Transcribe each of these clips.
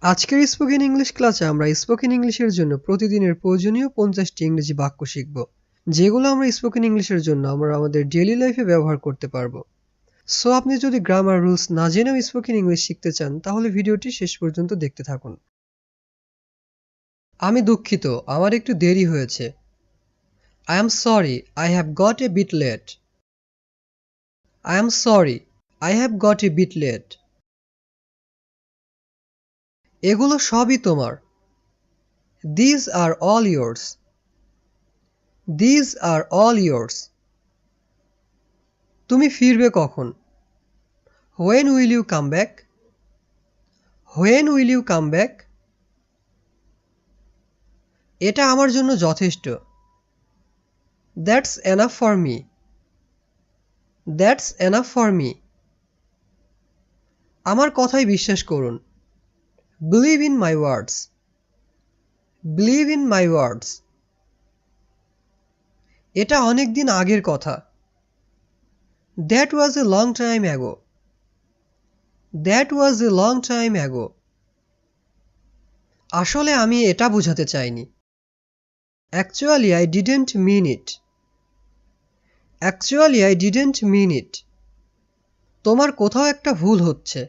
আজকের spoken English ক্লাসে আমরা স্পোকেন ইংলিশের জন্য প্রতিদিনের প্রয়োজনীয় 50টি ইংরেজি বাক্য শিখব, যেগুলো আমরা স্পোকেন ইংলিশের জন্য আমরা আমাদের ডেইলি লাইফে ব্যবহার করতে পারবো। সো আপনি যদি গ্রামার রুলস না জেনেও স্পোকেন ইংলিশ শিখতে চান, তাহলে ভিডিওটি শেষ পর্যন্ত দেখতে থাকুন। আমি দুঃখিত, আমার একটু দেরি হয়েছে। I am sorry, I have got a bit late. I am sorry, I have got a bit late. এগুলো সবই তোমার। These are all yours. These are all yours. তুমি ফিরবে কখন? When will you come back? When will you come back? এটা আমার জন্য যথেষ্ট। That's enough for me. That's enough for me. আমার কথায় বিশ্বাস করুন। Believe in my words. Believe in my words. এটা অনেক দিন আগের কথা। That was a long time ago. That was a long time ago. আসলে আমি এটা বোঝাতে চাইনি। Actually, I didn't mean it. Actually, I didn't mean it. তোমার কোথাও একটা ভুল হচ্ছে।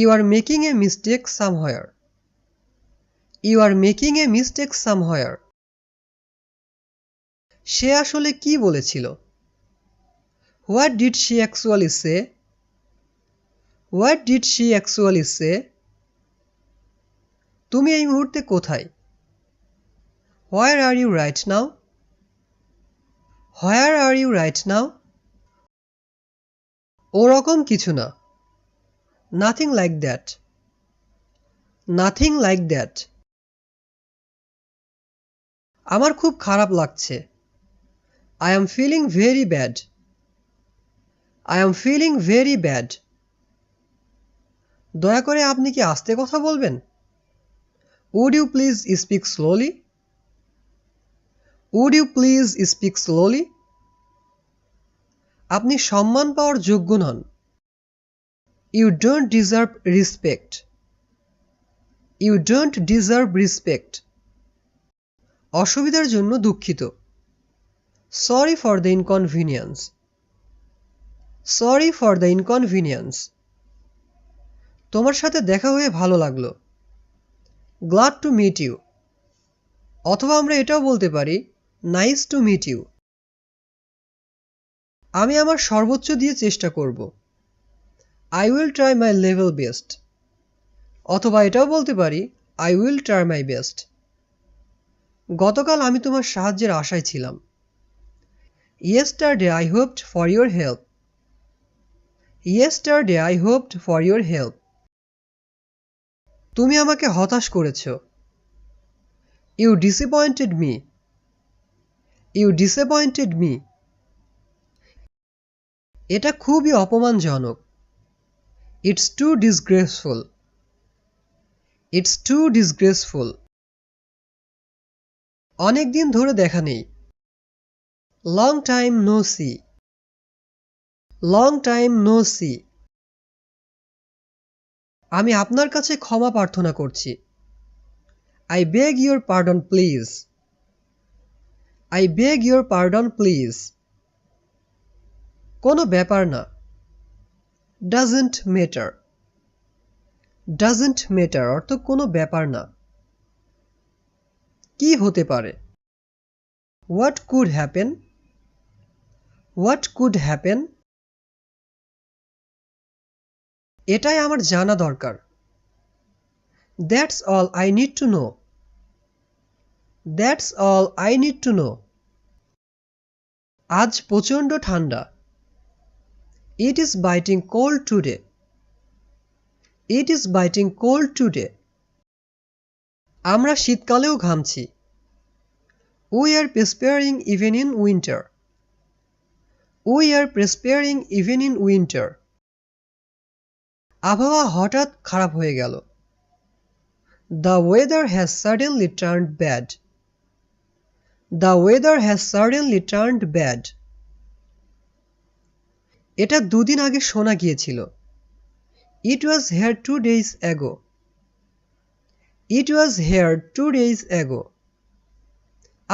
You are making a mistake somewhere. You are making a mistake somewhere. সে আসলে কি বলেছিল? What did she actually say? What did she actually say? তুমি এই মুহূর্তে কোথায়? Where are you right now? Where are you right now? ওরকম কিছু না। Nothing like that. Nothing like that. আমার খুব খারাপ লাগছে। I am feeling very bad. I am feeling very bad. দয়া করে আপনি কি আস্তে কথা বলবেন? Would you please speak slowly? Would you please speak slowly? আপনি সম্মান পাওয়ার যোগ্য নন। You don't deserve respect. You don't deserve respect. অসুবিধার জন্য দুঃখিত। Sorry for the inconvenience. Sorry for the inconvenience. তোমার সাথে দেখা হয়ে ভালো লাগলো। Glad to meet you. অথবা আমরা এটাও বলতে পারি Nice to meet you. আমি আমার সর্বোচ্চ দিয়ে চেষ্টা করব। I will try my level best. অথবা এটাও বলতে পারি I will try my best. গতকাল আমি তোমার সাহায্যের আশায় ছিলাম। Yesterday I hoped for your help. Yesterday I hoped for your help. তুমি আমাকে হতাশ করেছো। You disappointed me. You disappointed me. এটা খুবই অপমানজনক। It's too disgraceful. It's too disgraceful. অনেক দিন ধরে দেখা নেই। Long time no see. Long time no see. আমি আপনার কাছে ক্ষমা প্রার্থনা করছি। I beg your pardon please. I beg your pardon please. কোনো ব্যাপার না। Doesn't matter. Doesn't matter অর্থ কোনো ব্যাপার না। কি হতে পারে? What could happen? What could happen? এটাই আমার জানা দরকার। That's all I need to know. That's all I need to know. আজ প্রচণ্ড ঠান্ডা। It is biting cold today. It is biting cold today. আমরা শীতকালেও ঘামছি। We are perspiring even in winter. We are perspiring even in winter. আবহাওয়া হঠাৎ খারাপ হয়ে গেল। The weather has suddenly turned bad. The weather has suddenly turned bad. এটা 2 দিন আগে শোনা গিয়েছিল। It was heard 2 days ago. It was here 2 days ago.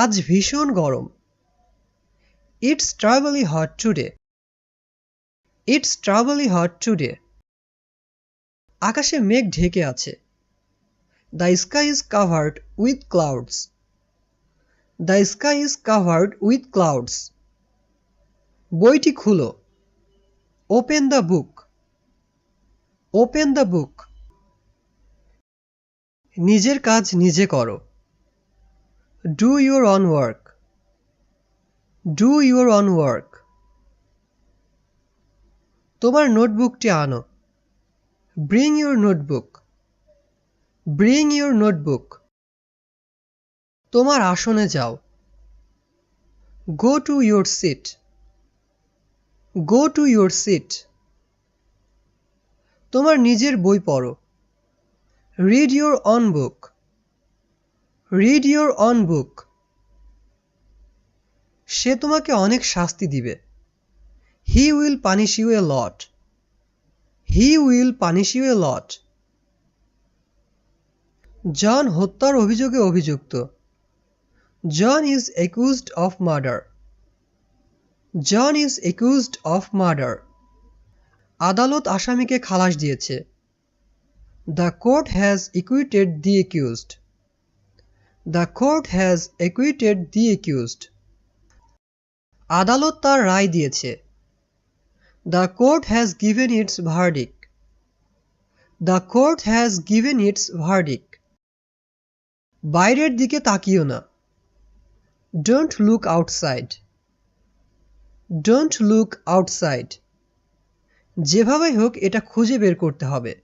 আজ ভীষণ গরম। It's terribly hot today. It's terribly hot today. আকাশে মেঘ ঢেকে আছে। The sky is covered with clouds. The sky is covered with clouds. বইটি খুলো। Open the book. Open the book. নিজের কাজ নিজে করো। Do your own work. Do your own work. তোমার নোটবুকটি আনো। Bring your notebook. Bring your notebook. তোমার আসনে যাও। Go to your seat. Go to your seat. তোমার নিজের বই পড়ো। Read your own book. Read your own book. সে তোমাকে অনেক শাস্তি দিবে। He will punish you a lot. He will punish you a lot. জন হত্যার অভিযোগে অভিযুক্ত। John is accused of murder. John is accused of murder. আদালত আসামিকে খালাস দিয়েছে। The court has acquitted the accused. The court has acquitted the accused. আদালত তার রায় দিয়েছে। The court has given its verdict. The court has given its verdict. বাইরের দিকে তাকিও না। Don't look outside. Don't look outside. যেভাবেই হোক এটা খুঁজে বের করতে হবে।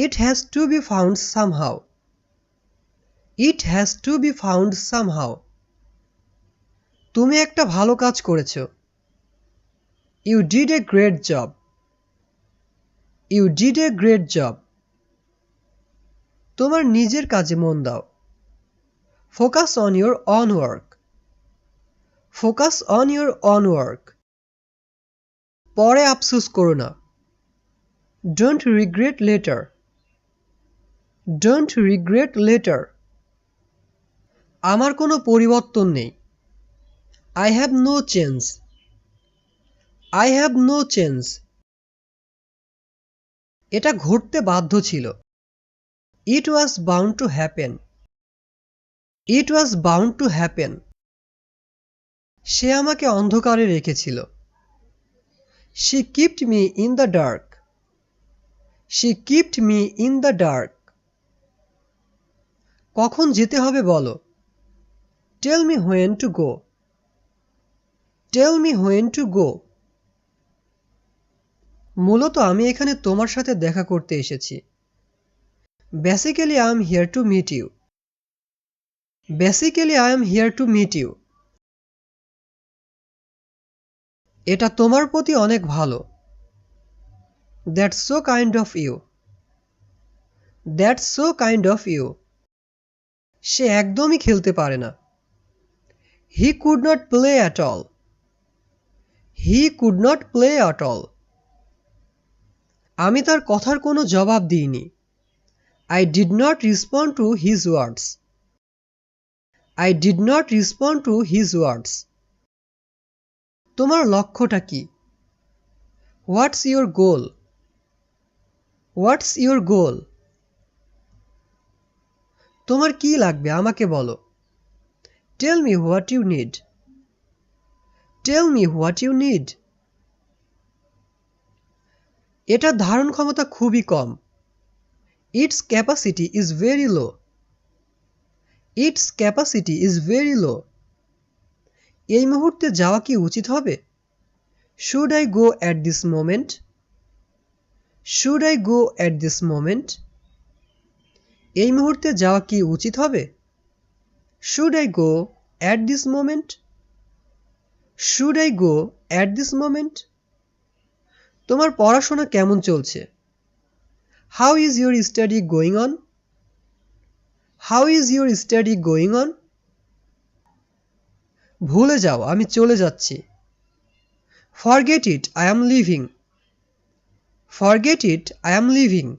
It has to be found somehow. It has to be found somehow. তুমি একটা ভালো কাজ করেছো। You did a great job. You did a great job. তোমার নিজের কাজে মন দাও। Focus on your own work. Focus on your own work. পরে আফসোস করো না। Don't regret later. Don't regret later. আমার কোনো পরিবর্তন নেই। I have no change. I have no change. এটা ঘটতে বাধ্য ছিল। It was bound to happen. It was bound to happen. সে আমাকে অন্ধকারে রেখেছিল। She kept me in the dark. She kept me in the dark. কখন যেতে হবে বলো। Tell me when to go. Tell me when to go. মূলত আমি এখানে তোমার সাথে দেখা করতে এসেছি। Basically I am here to meet you. Basically I am here to meet you. এটা তোমার প্রতি অনেক ভালো। That's so kind of you. That's so kind of you. সে একদমই খেলতে পারে না। He could not play at all. He could not play at all. আমি তার কথার কোনো জবাব দিইনি। I did not respond to his words. I did not respond to his words. তোমার লক্ষ্যটা কি? What's your goal? What's your goal? তোমার কি লাগবে আমাকে বলো। Tell me what you need. Tell me what you need. এটার ধারণ ক্ষমতা খুবই কম। Its capacity is very low. Its capacity is very low. এই মুহূর্তে যাওয়া কি উচিত হবে? Should I go at this moment? Should I go at this moment? এই মুহূর্তে যাওয়া কি উচিত হবে? Should I go at this moment? Should I go at this moment? তোমার পড়াশোনা কেমন চলছে? How is your study going on? How is your study going on? ভুলে যাও আমি চলে যাচ্ছি। Forget it, I am leaving. Forget it, I am leaving.